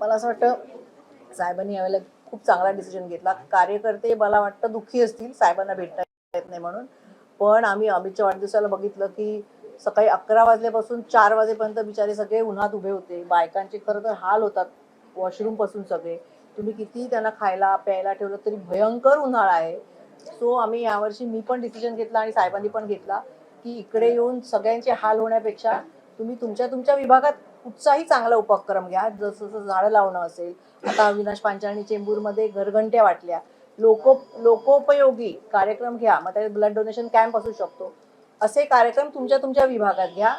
मला असं वाटतं साहेबांनी यावेळेला खूप चांगला डिसिजन घेतला. कार्यकर्ते मला वाटतं दुःखी असतील साहेबांना भेटता येत नाही म्हणून. पण आम्ही अमितच्या वाढदिवसाला बघितलं की सकाळी 11 वाजल्यापासून 4 वाजेपर्यंत बिचारे सगळे उन्हात उभे होते. बायकांचे खरं तर हाल होतात वॉशरूम पासून सगळे. तुम्ही किती त्यांना खायला प्यायला ठेवलं तरी भयंकर उन्हाळा आहे. सो आम्ही यावर्षी मी पण डिसिजन घेतला आणि साहेबांनी पण घेतला की इकडे येऊन सगळ्यांचे हाल होण्यापेक्षा तुम्ही तुमच्या तुमच्या विभागात कुठचाही चांगला उपक्रम घ्या. जसं जसं झाडं लावणं असेल, आता अविनाश पांचाळनी चेंबूरमध्ये घरघंट्या वाटल्या, लोकोपयोगी कार्यक्रम घ्या. मग त्यात ब्लड डोनेशन कॅम्प असू शकतो. असे कार्यक्रम तुमच्या तुमच्या विभागात घ्या.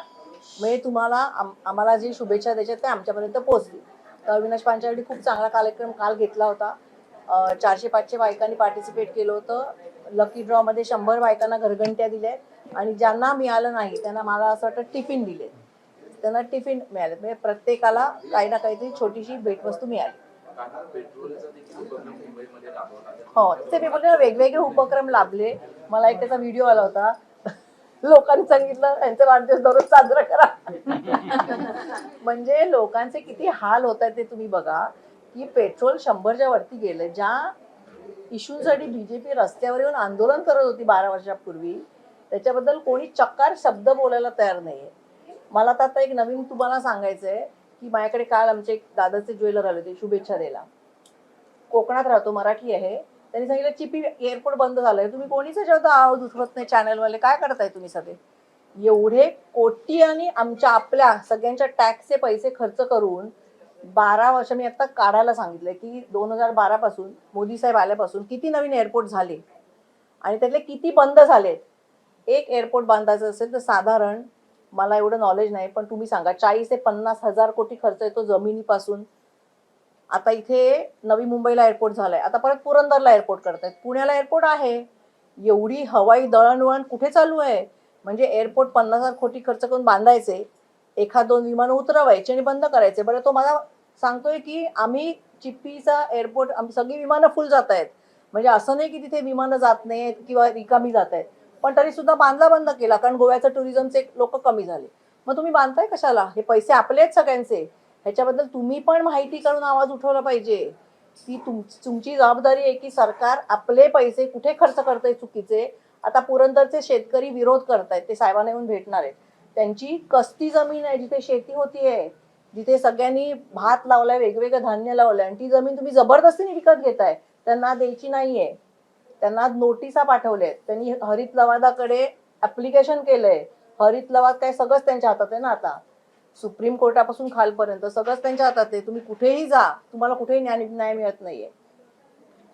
म्हणजे तुम्हाला आम्हाला जी शुभेच्छा द्यायच्या त्या आमच्यापर्यंत पोहोचली. तर अविनाश पांचाळनी खूप चांगला कार्यक्रम काल घेतला होता. 400-500 बायकांनी पार्टिसिपेट केलं होतं. लकी ड्रॉमध्ये 100 बायकांना घरघंट्या दिल्या आणि ज्यांना मिळालं नाही त्यांना मला असं वाटतं टिफिन दिले. त्यांना टिफिन मिळाले. म्हणजे प्रत्येकाला काही ना काहीतरी छोटीशी भेटवस्तू मिळाली. हो, ते मी बोलले वेगवेगळे उपक्रम लाभले. मला एक त्याचा व्हिडिओ आला होता. लोकांनी सांगितलं त्यांचा वाढदिवस दररोज साजरा करा. म्हणजे लोकांचे किती हाल होत आहेत ते तुम्ही बघा की पेट्रोल 100च्या वरती गेले. ज्या इश्यूसाठी बीजेपी रस्त्यावर येऊन आंदोलन करत होती 12 वर्षापूर्वी, त्याच्याबद्दल कोणी चक्कार शब्द बोलायला तयार नाहीये. मला तर आता एक नवीन तुम्हाला सांगायचंय की माझ्याकडे काल आमचे एक दादाचे ज्वेलर आले होते शुभेच्छा द्यायला. कोकणात राहतो, मराठी आहे. त्यांनी सांगितलं चिपी एअरपोर्ट बंद झालंय, तुम्ही कोणीच याच्यावर आवाज उठवत नाही, चॅनलवाले काय करताय तुम्ही सगळे. एवढे कोटी आणि आपल्या सगळ्यांच्या टॅक्सचे पैसे खर्च करून 12 वर्ष मी आता काढायला सांगितलंय की 2012 पासून मोदी साहेब आल्यापासून किती नवीन एअरपोर्ट झाले आणि त्यातले किती बंद झालेत. एक एअरपोर्ट बांधायचं असेल तर साधारण मला एवढं नॉलेज नाही पण तुम्ही सांगा 40 ते 50,000 कोटी खर्च येतो जमिनीपासून. आता इथे नवी मुंबईला एअरपोर्ट झालाय, आता परत पुरंदरला एअरपोर्ट करतायत, पुण्याला एअरपोर्ट आहे. एवढी हवाई दळणवळण कुठे चालू आहे. म्हणजे एअरपोर्ट 50,000 कोटी खर्च करून बांधायचे, एखाद दोन विमानं उतरवायचे आणि बंद करायचे. बरं तो मला सांगतोय की आम्ही चिप्पीचा एअरपोर्ट सगळी विमानं फुल जात आहेत. म्हणजे असं नाही की तिथे विमानं जात नाहीत किंवा रिकामी जात आहेत, पण तरी सुद्धा बांधला बंद केला कारण गोव्याचं टुरिझमचे लोक कमी झाले. मग तुम्ही बांधताय कशाला. हे पैसे आपले आहेत सगळ्यांचे. ह्याच्याबद्दल तुम्ही पण माहिती करून आवाज उठवला पाहिजे की तुमची जबाबदारी आहे की सरकार आपले पैसे कुठे खर्च करतंय चुकीचे. आता पुरंदरचे शेतकरी विरोध करतायत, ते साहेबांना येऊन भेटणार आहेत. त्यांची कसती जमीन आहे जिथे शेती होतीये, जिथे सगळ्यांनी भात लावलाय, वेगवेगळं धान्य लावलंय आणि ती जमीन तुम्ही जबरदस्तीने विकत घेताय. त्यांना द्यायची नाहीये. त्यांना नोटिसा पाठवल्यात. त्यांनी हरित लवादाकडे ऍप्लिकेशन केलंय. हरित लवाद काय सगळंच त्यांच्या हातात आहे ना. आता सुप्रीम कोर्टापासून खालपर्यंत सगळंच त्यांच्या हातात आहे. तुम्ही कुठेही जा, तुम्हाला कुठेही न्याय मिळत नाहीये.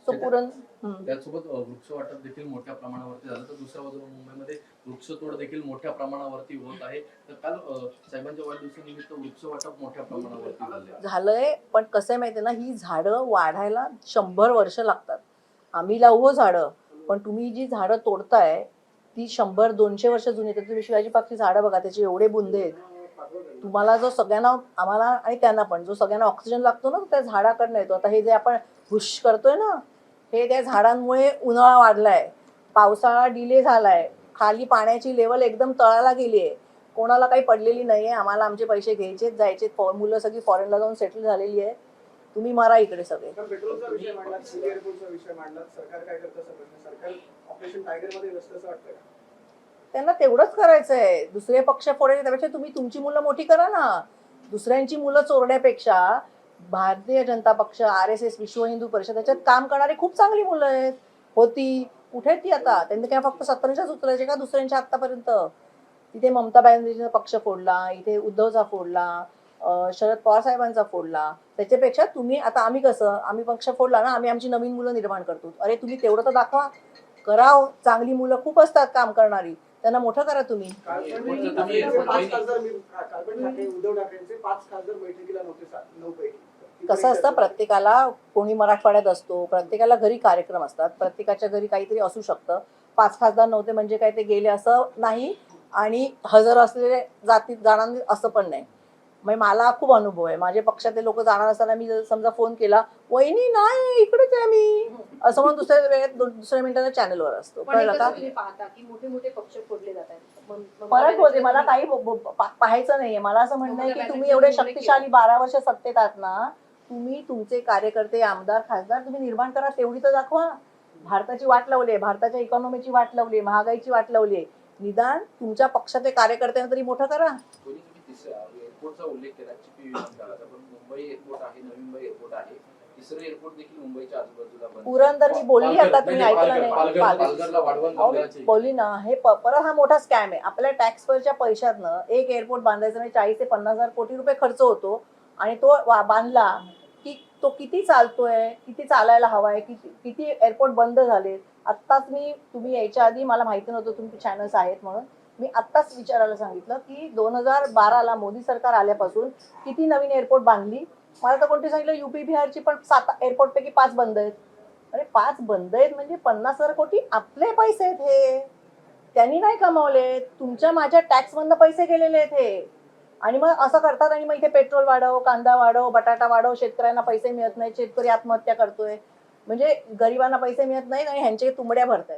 त्यासोबत वृक्ष वाटप देखील मोठ्या प्रमाणावरती झालं. तर दुसऱ्या बाजूला मुंबईमध्ये वृक्षतोड देखील मोठ्या प्रमाणावरती होत आहे. तर काल साहेबांच्या वाढदिवसानिमित्त वृक्ष वाटप मोठ्या प्रमाणावरती झालंय. पण कसं आहे माहितीये ना, ही झाडं वाढायला 100 वर्ष लागतात. आम्ही लावू झाडं, पण तुम्ही जी झाडं तोडताय ती 100-200 वर्ष जुनी. तर तुम्ही शिवाजी पार्कची झाडं बघा, त्याचे एवढे बुंदे आहेत. तुम्हाला जो सगळ्यांना, आम्हाला आणि त्यांना पण, जो सगळ्यांना ऑक्सिजन लागतो ना तो त्या झाडाकडनं येतो. आता हे जे आपण हुश करतोय ना, हे त्या झाडांमुळे उन्हाळा वाढलाय, पावसाळा डिले झालाय, खाली पाण्याची लेवल एकदम तळाला गेली आहे. कोणाला काही पडलेली नाहीये. आम्हाला आमचे पैसे घ्यायचेच जायचे. मुलं सगळी फॉरेनला जाऊन सेटल झालेली आहे. तुम्ही मारा इकडे सगळे. पेट्रोलचा विषय मांडला, एअरपोर्टचा विषय मांडला, सरकार काय करतं सरकार ऑपरेशन टायगर मध्ये व्यस्त असं वाटतं का. त्यांना तेवढंच करायचंय. दुसरे पक्ष फोडायचे त्यापेक्षा तुम्ही तुमची मुलं मोठी करा ना. दुसऱ्यांची मुलं चोरण्यापेक्षा भारतीय जनता पक्ष, RSS, विश्व हिंदू परिषद याच्यात काम करणारी खूप चांगली मुलं आहेत. होती कुठे ती आता. त्यांनी काय फक्त 17च्याच उचलायचे का दुसऱ्यांच्या आतापर्यंत. तिथे ममता बॅनर्जीचा पक्ष फोडला, इथे उद्धवचा फोडला, शरद पवार साहेबांचा फोडला. त्याच्यापेक्षा तुम्ही आता, आम्ही कसं, आम्ही पक्ष फोडला ना, आम्ही आमची नवीन मुलं निर्माण करतो. अरे तुम्ही तेवढं तर दाखवा. करा. चांगली मुलं खूप असतात काम करणारी, त्यांना मोठं करा तुम्ही. कसं असतं, प्रत्येकाला, कोणी मराठवाड्यात असतो, प्रत्येकाला घरी कार्यक्रम असतात, प्रत्येकाच्या घरी काहीतरी असू शकतं. 5 खासदार नव्हते म्हणजे काय ते गेले असं नाही, आणि हजर असलेले जाती जाणार असं पण नाही. म्हणजे मला खूप अनुभव आहे. माझ्या पक्षातले लोक जाणार असताना मी समजा फोन केला, वहिनी नाही इकडेच आहे मी, असं म्हणून दुसऱ्या वेळेत दुसऱ्या मिनिटाला चॅनलवर असतो. कळलं का. मोठे मोठे पक्ष फोडले जात आहेत. परत बोलते, मला काही पाहायचं नाहीये. मला असं म्हणणं आहे की तुम्ही एवढे शक्तिशाली 12 वर्ष सत्तेत आहात ना, तुम्ही तुमचे कार्यकर्ते, आमदार, खासदार तुम्ही निर्माण करा, तेवढी तर दाखवा. भारताची वाट लावली आहे, भारताच्या इकॉनॉमीची वाट लावली आहे, महागाईची वाट लावली आहे. निदान तुमच्या पक्षाचे कार्यकर्त्यांना तरी मोठं करा. तुम्ही तिसऱ्या एअरपोर्टचा उल्लेख केला, चिपी विमानतळाचा, पण मुंबई एअरपोर्ट आहे, नवी मुंबई एअरपोर्ट आहे, तिसरं एअरपोर्ट देखील मुंबईच्या आजूबाजूला बंद. पुरंदर मी बोलली आता, तुम्ही ऐकलं नाही. पालघरला वाढवण अहो, बंदराची. बोलली ना, हे परत हा मोठा स्कॅम आहे. आपल्या टॅक्सवरच्या पैशातनं एक एअरपोर्ट बांधायचं म्हणजे 40 ते 50,000 कोटी रुपये खर्च होतो आणि तो बांधला की तो किती चालतोय, किती चालायला हवाय, किती एअरपोर्ट बंद झालेत. आत्ताच तुम्ही यायच्या आधी मला माहिती नव्हतं तुमचे चॅनल्स आहेत म्हणून, मी आत्ताच विचारायला सांगितलं की 2012ला मोदी सरकार आल्यापासून किती नवीन एअरपोर्ट बांधली. मला तर कोणती सांगितलं युपी बिहारची पण 7 एअरपोर्ट पैकी 5 बंद आहेत. अरे 5 बंद आहेत म्हणजे 50,000 कोटी आपले पैसे आहेत हे, त्यांनी नाही कमावले, तुमच्या माझ्या टॅक्समधनं पैसे गेलेले आहेत हे. आणि मग असं करतात आणि मग इथे पेट्रोल वाढव, कांदा वाढव, बटाटा वाढव, शेतकऱ्यांना पैसे मिळत नाहीत, शेतकरी आत्महत्या करतोय, म्हणजे गरिबांना पैसे मिळत नाहीत आणि ह्यांचे तुंबड्या भरतायत.